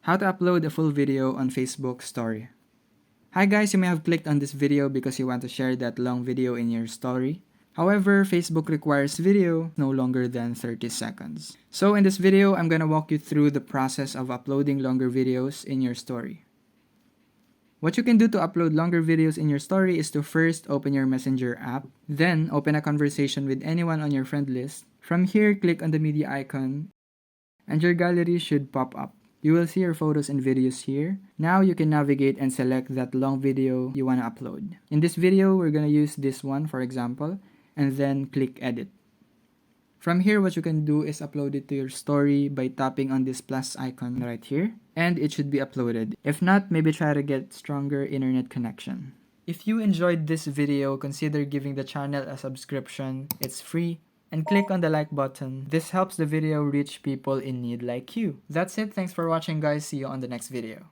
How to upload a full video on Facebook story. Hi guys, you may have clicked on this video because you want to share that long video in your story. However, Facebook requires video no longer than 30 seconds. So in this video, I'm gonna walk you through the process of uploading longer videos in your story. What you can do to upload longer videos in your story is to first open your Messenger app, then open a conversation with anyone on your friend list. From here, click on the media icon, and your gallery should pop up. You will see your photos and videos here. Now you can navigate and select that long video you want to upload. In this video, we're going to use this one for example, and then click edit. From here, what you can do is upload it to your story by tapping on this plus icon right here, and it should be uploaded. If not, maybe try to get stronger internet connection. If you enjoyed this video, consider giving the channel a subscription. It's free. And click on the like button. This helps the video reach people in need like you. That's it. Thanks for watching guys. See you on the next video.